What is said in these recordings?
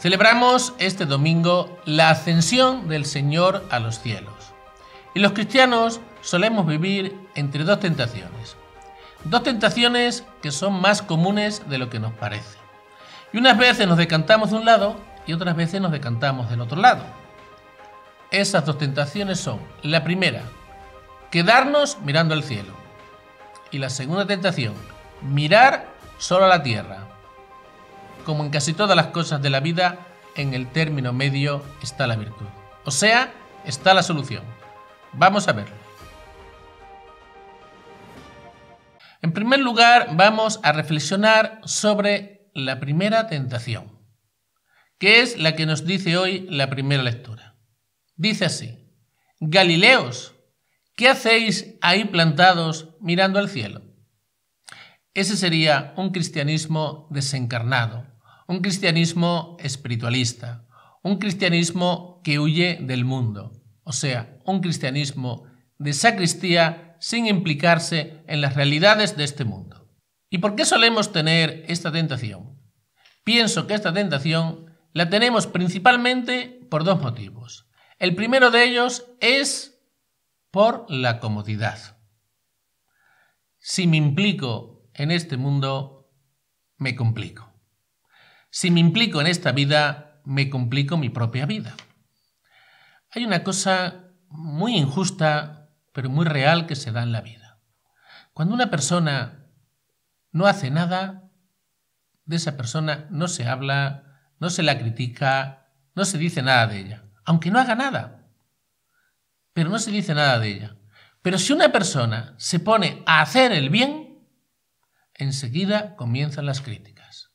Celebramos este domingo la ascensión del Señor a los cielos. Y los cristianos solemos vivir entre dos tentaciones. Dos tentaciones que son más comunes de lo que nos parece. Y unas veces nos decantamos de un lado y otras veces nos decantamos del otro lado. Esas dos tentaciones son, la primera, quedarnos mirando al cielo. Y la segunda tentación, mirar solo a la tierra. Como en casi todas las cosas de la vida, en el término medio está la virtud. O sea, está la solución. Vamos a verlo. En primer lugar, vamos a reflexionar sobre la primera tentación, que es la que nos dice hoy la primera lectura. Dice así: Galileos, ¿qué hacéis ahí plantados mirando al cielo? Ese sería un cristianismo desencarnado, un cristianismo espiritualista, un cristianismo que huye del mundo, o sea, un cristianismo de sacristía sin implicarse en las realidades de este mundo. ¿Y por qué solemos tener esta tentación? Pienso que esta tentación la tenemos principalmente por dos motivos. El primero de ellos es por la comodidad. Si me implico en este mundo, me complico. Si me implico en esta vida, me complico mi propia vida. Hay una cosa muy injusta, pero muy real que se da en la vida. Cuando una persona no hace nada, de esa persona no se habla, no se la critica, no se dice nada de ella, aunque no haga nada, pero no se dice nada de ella. Pero si una persona se pone a hacer el bien, enseguida comienzan las críticas.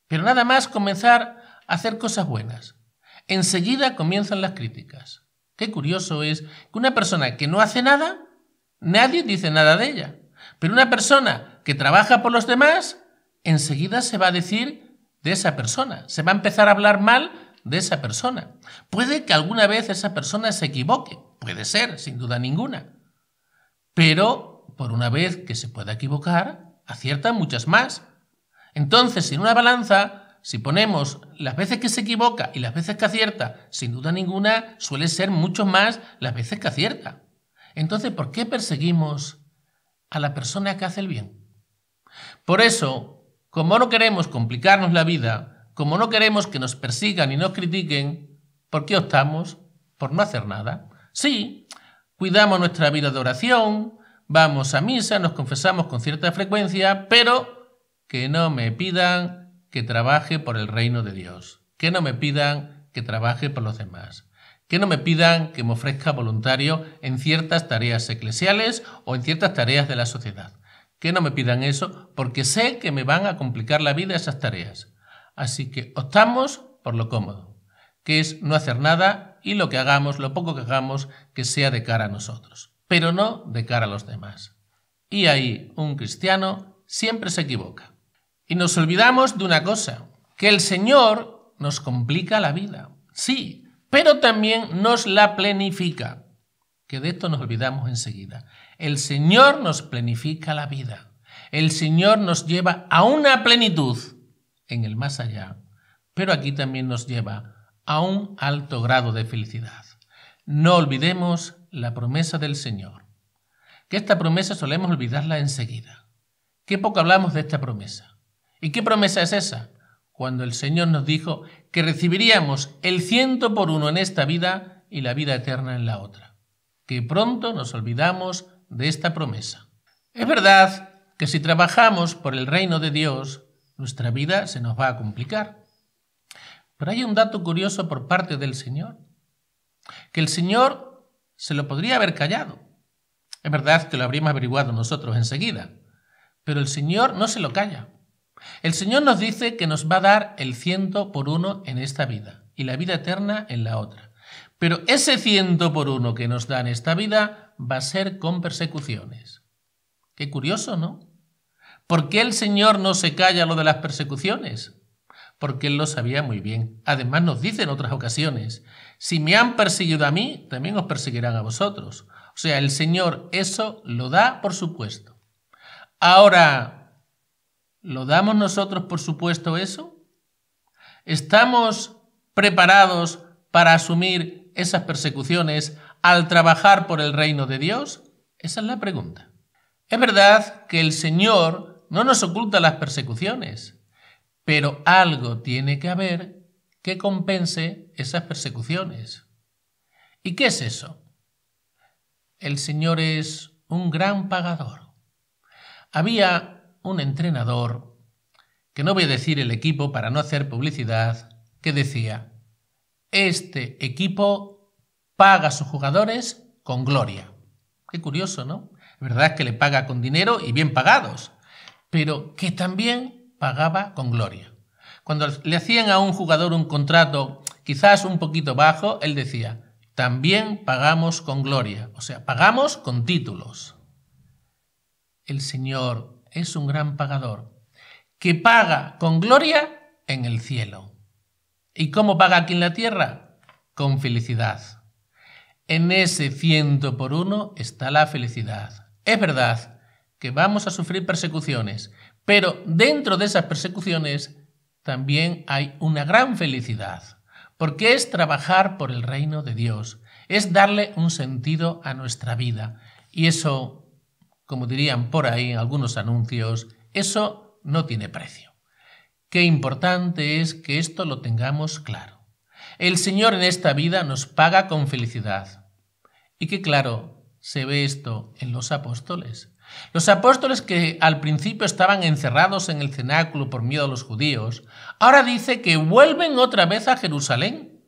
Pero nada más comenzar a hacer cosas buenas, enseguida comienzan las críticas. Qué curioso es que una persona que no hace nada, nadie dice nada de ella. Pero una persona que trabaja por los demás, enseguida se va a decir de esa persona, se va a empezar a hablar mal de esa persona. Puede que alguna vez esa persona se equivoque, puede ser, sin duda ninguna. Pero por una vez que se pueda equivocar, aciertan muchas más. Entonces, en una balanza, si ponemos las veces que se equivoca y las veces que acierta, sin duda ninguna, suele ser mucho más las veces que acierta. Entonces, ¿por qué perseguimos a la persona que hace el bien? Por eso, como no queremos complicarnos la vida, como no queremos que nos persigan y nos critiquen, ¿por qué optamos por no hacer nada? Sí, cuidamos nuestra vida de oración, vamos a misa, nos confesamos con cierta frecuencia, pero que no me pidan que trabaje por el reino de Dios, que no me pidan que trabaje por los demás, que no me pidan que me ofrezca voluntario en ciertas tareas eclesiales o en ciertas tareas de la sociedad, que no me pidan eso porque sé que me van a complicar la vida esas tareas. Así que optamos por lo cómodo, que es no hacer nada y lo que hagamos, lo poco que hagamos, que sea de cara a nosotros, pero no de cara a los demás. Y ahí un cristiano siempre se equivoca. Y nos olvidamos de una cosa, que el Señor nos complica la vida, sí, pero también nos la planifica, que de esto nos olvidamos enseguida. El Señor nos planifica la vida, el Señor nos lleva a una plenitud en el más allá, pero aquí también nos lleva a un alto grado de felicidad. No olvidemos la promesa del Señor, que esta promesa solemos olvidarla enseguida. Qué poco hablamos de esta promesa. ¿Y qué promesa es esa? Cuando el Señor nos dijo que recibiríamos el 100 por 1 en esta vida y la vida eterna en la otra. Que pronto nos olvidamos de esta promesa. Es verdad que si trabajamos por el reino de Dios, nuestra vida se nos va a complicar. Pero hay un dato curioso por parte del Señor, que el Señor se lo podría haber callado. Es verdad que lo habríamos averiguado nosotros enseguida, pero el Señor no se lo calla. El Señor nos dice que nos va a dar el 100 por 1 en esta vida y la vida eterna en la otra. Pero ese 100 por 1 que nos da en esta vida va a ser con persecuciones. Qué curioso, ¿no? ¿Por qué el Señor no se calla lo de las persecuciones? Porque Él lo sabía muy bien. Además nos dice en otras ocasiones, si me han perseguido a mí, también os perseguirán a vosotros. O sea, el Señor eso lo da por supuesto. Ahora, ¿lo damos nosotros por supuesto eso? ¿Estamos preparados para asumir esas persecuciones al trabajar por el reino de Dios? Esa es la pregunta. Es verdad que el Señor no nos oculta las persecuciones, pero algo tiene que haber que compense esas persecuciones. ¿Y qué es eso? El Señor es un gran pagador. Había un entrenador, que no voy a decir el equipo para no hacer publicidad, que decía: este equipo paga a sus jugadores con gloria. Qué curioso, ¿no? Es verdad que le paga con dinero y bien pagados, pero que también pagaba con gloria. Cuando le hacían a un jugador un contrato quizás un poquito bajo, él decía: también pagamos con gloria, o sea, pagamos con títulos. El Señor es un gran pagador, que paga con gloria en el cielo. ¿Y cómo paga aquí en la tierra? Con felicidad. En ese 100 por 1 está la felicidad. Es verdad que vamos a sufrir persecuciones, pero dentro de esas persecuciones también hay una gran felicidad, porque es trabajar por el reino de Dios, es darle un sentido a nuestra vida. Y eso, como dirían por ahí en algunos anuncios, eso no tiene precio. Qué importante es que esto lo tengamos claro. El Señor en esta vida nos paga con felicidad. Y que claro, se ve esto en los apóstoles. Los apóstoles que al principio estaban encerrados en el cenáculo por miedo a los judíos, ahora dice que vuelven otra vez a Jerusalén,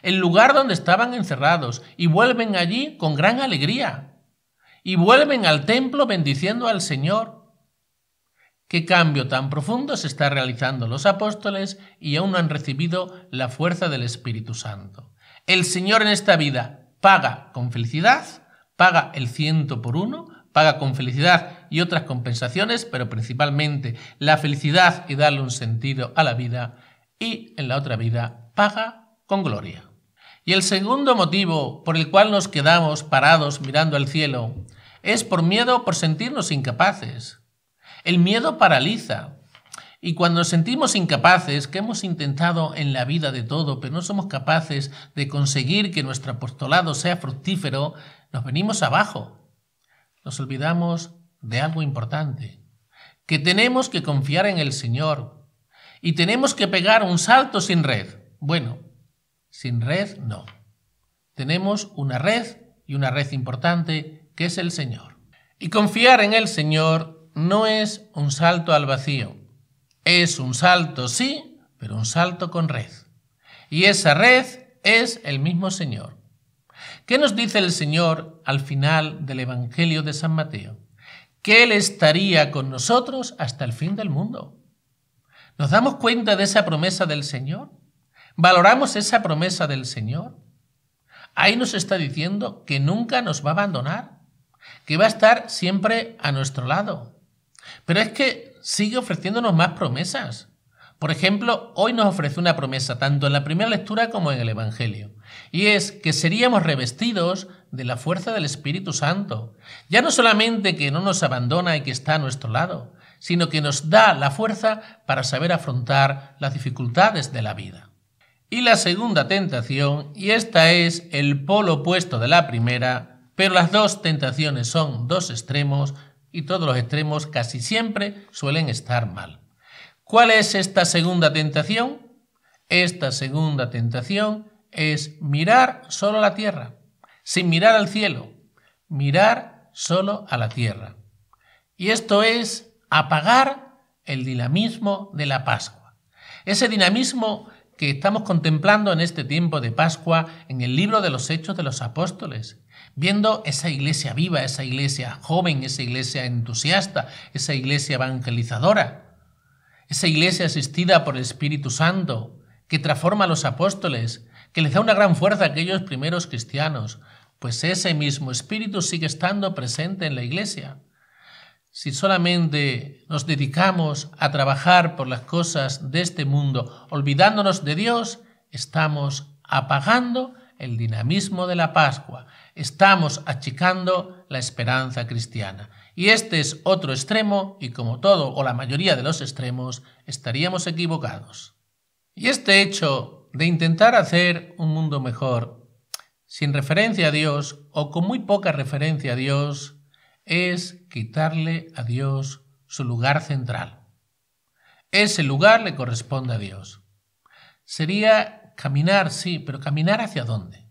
el lugar donde estaban encerrados, y vuelven allí con gran alegría. Y vuelven al templo bendiciendo al Señor. ¿Qué cambio tan profundo se está realizando los apóstoles y aún no han recibido la fuerza del Espíritu Santo? El Señor en esta vida paga con felicidad, paga el 100 por 1, paga con felicidad y otras compensaciones, pero principalmente la felicidad y darle un sentido a la vida, y en la otra vida paga con gloria. Y el segundo motivo por el cual nos quedamos parados mirando al cielo es por miedo, por sentirnos incapaces. El miedo paraliza. Y cuando nos sentimos incapaces, que hemos intentado en la vida de todo, pero no somos capaces de conseguir que nuestro apostolado sea fructífero, nos venimos abajo. Nos olvidamos de algo importante, que tenemos que confiar en el Señor y tenemos que pegar un salto sin red. Bueno, sin red no. Tenemos una red, y una red importante, que es el Señor. Y confiar en el Señor no es un salto al vacío. Es un salto, sí, pero un salto con red. Y esa red es el mismo Señor. ¿Qué nos dice el Señor al final del Evangelio de San Mateo? Que Él estaría con nosotros hasta el fin del mundo. ¿Nos damos cuenta de esa promesa del Señor? ¿Valoramos esa promesa del Señor? Ahí nos está diciendo que nunca nos va a abandonar, que va a estar siempre a nuestro lado. Pero es que sigue ofreciéndonos más promesas. Por ejemplo, hoy nos ofrece una promesa tanto en la primera lectura como en el Evangelio, y es que seríamos revestidos de la fuerza del Espíritu Santo. Ya no solamente que no nos abandona y que está a nuestro lado, sino que nos da la fuerza para saber afrontar las dificultades de la vida. Y la segunda tentación, y esta es el polo opuesto de la primera, pero las dos tentaciones son dos extremos, y todos los extremos casi siempre suelen estar mal. ¿Cuál es esta segunda tentación? Esta segunda tentación es mirar solo a la tierra, sin mirar al cielo, mirar solo a la tierra. Y esto es apagar el dinamismo de la Pascua. Ese dinamismo que estamos contemplando en este tiempo de Pascua en el libro de los Hechos de los Apóstoles, viendo esa iglesia viva, esa iglesia joven, esa iglesia entusiasta, esa iglesia evangelizadora, esa iglesia asistida por el Espíritu Santo, que transforma a los apóstoles, que les da una gran fuerza a aquellos primeros cristianos, pues ese mismo Espíritu sigue estando presente en la iglesia. Si solamente nos dedicamos a trabajar por las cosas de este mundo, olvidándonos de Dios, estamos apagando el dinamismo de la Pascua, estamos achicando la esperanza cristiana. Y este es otro extremo, y como todo o la mayoría de los extremos, estaríamos equivocados. Y este hecho de intentar hacer un mundo mejor sin referencia a Dios o con muy poca referencia a Dios es quitarle a Dios su lugar central. Ese lugar le corresponde a Dios. Sería caminar, sí, pero ¿caminar hacia dónde?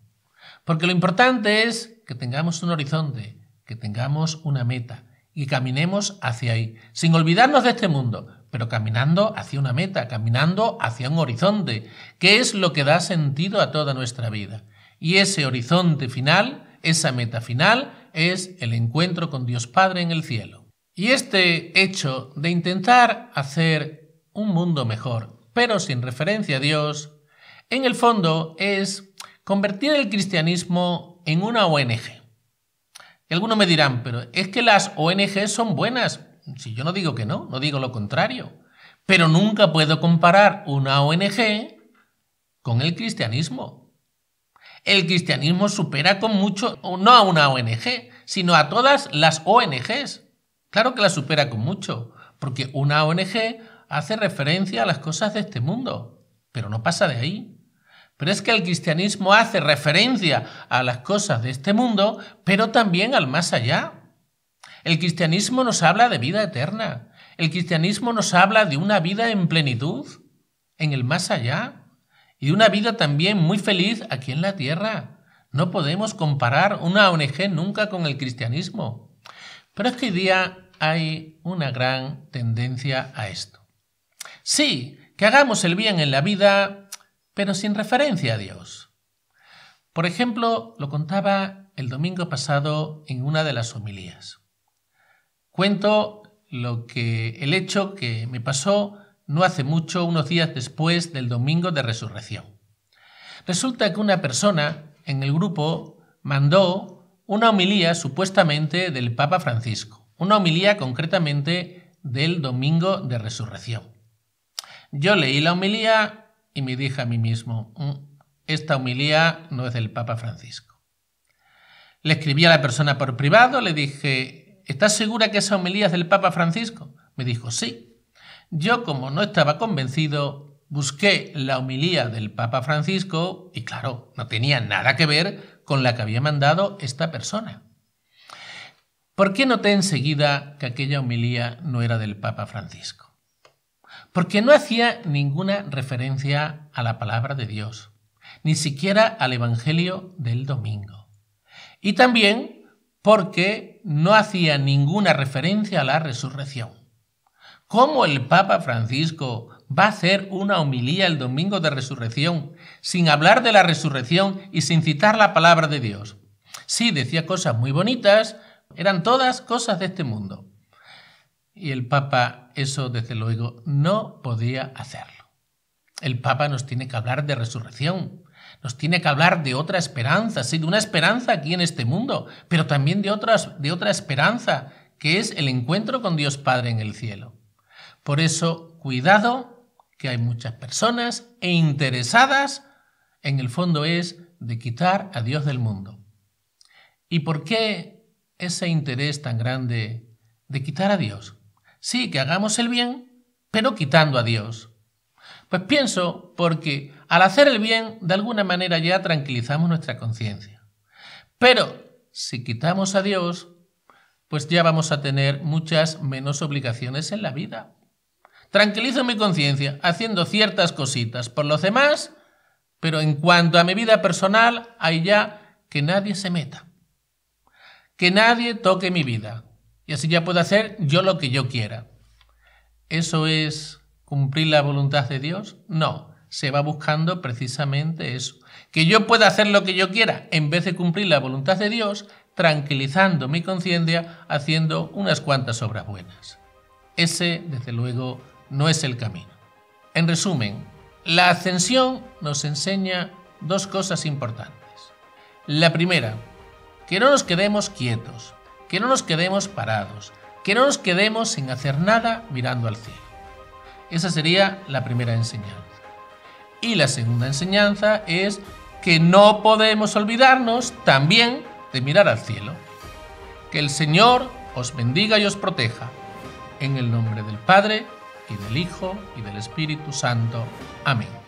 Porque lo importante es que tengamos un horizonte, que tengamos una meta y caminemos hacia ahí, sin olvidarnos de este mundo, pero caminando hacia una meta, caminando hacia un horizonte, que es lo que da sentido a toda nuestra vida. Y ese horizonte final, esa meta final, es el encuentro con Dios Padre en el cielo. Y este hecho de intentar hacer un mundo mejor, pero sin referencia a Dios, en el fondo es convertir el cristianismo en una ONG. Y algunos me dirán, pero es que las ONG son buenas. Si yo no digo que no digo lo contrario. Pero nunca puedo comparar una ONG con el cristianismo. El cristianismo supera con mucho, no a una ONG, sino a todas las ONGs. Claro que la supera con mucho, porque una ONG hace referencia a las cosas de este mundo, pero no pasa de ahí. Pero es que el cristianismo hace referencia a las cosas de este mundo, pero también al más allá. El cristianismo nos habla de vida eterna. El cristianismo nos habla de una vida en plenitud, en el más allá, y de una vida también muy feliz aquí en la tierra. No podemos comparar una ONG nunca con el cristianismo. Pero es que hoy día hay una gran tendencia a esto. Sí, que hagamos el bien en la vida, pero sin referencia a Dios. Por ejemplo, lo contaba el domingo pasado en una de las homilías. Cuento el hecho que me pasó no hace mucho, unos días después del domingo de resurrección. Resulta que una persona en el grupo mandó una homilía supuestamente del Papa Francisco, una homilía concretamente del domingo de resurrección. Yo leí la homilía y me dije a mí mismo, esta homilía no es del Papa Francisco. Le escribí a la persona por privado, le dije, ¿estás segura que esa homilía es del Papa Francisco? Me dijo, sí. Yo, como no estaba convencido, busqué la homilía del Papa Francisco y, claro, no tenía nada que ver con la que había mandado esta persona. ¿Por qué noté enseguida que aquella homilía no era del Papa Francisco? Porque no hacía ninguna referencia a la palabra de Dios, ni siquiera al Evangelio del domingo. Y también porque no hacía ninguna referencia a la resurrección. ¿Cómo el Papa Francisco va a hacer una homilía el domingo de resurrección sin hablar de la resurrección y sin citar la palabra de Dios? Sí, decía cosas muy bonitas, eran todas cosas de este mundo. Y el Papa eso, desde luego, no podía hacerlo. El Papa nos tiene que hablar de resurrección, nos tiene que hablar de otra esperanza, sí, de una esperanza aquí en este mundo, pero también de otra esperanza, que es el encuentro con Dios Padre en el cielo. Por eso, cuidado, que hay muchas personas interesadas, en el fondo es de quitar a Dios del mundo. ¿Y por qué ese interés tan grande de quitar a Dios? Sí, que hagamos el bien, pero quitando a Dios. Pues pienso porque al hacer el bien, de alguna manera ya tranquilizamos nuestra conciencia. Pero si quitamos a Dios, pues ya vamos a tener muchas menos obligaciones en la vida. Tranquilizo mi conciencia haciendo ciertas cositas por los demás, pero en cuanto a mi vida personal, hay ya que nadie se meta. Que nadie toque mi vida. Y así ya puedo hacer yo lo que yo quiera. ¿Eso es cumplir la voluntad de Dios? No, se va buscando precisamente eso. Que yo pueda hacer lo que yo quiera en vez de cumplir la voluntad de Dios, tranquilizando mi conciencia haciendo unas cuantas obras buenas. Ese, desde luego, no es el camino. En resumen, la ascensión nos enseña dos cosas importantes. La primera, que no nos quedemos quietos, que no nos quedemos parados, que no nos quedemos sin hacer nada mirando al cielo. Esa sería la primera enseñanza. Y la segunda enseñanza es que no podemos olvidarnos también de mirar al cielo. Que el Señor os bendiga y os proteja. En el nombre del Padre, y del Hijo, y del Espíritu Santo. Amén.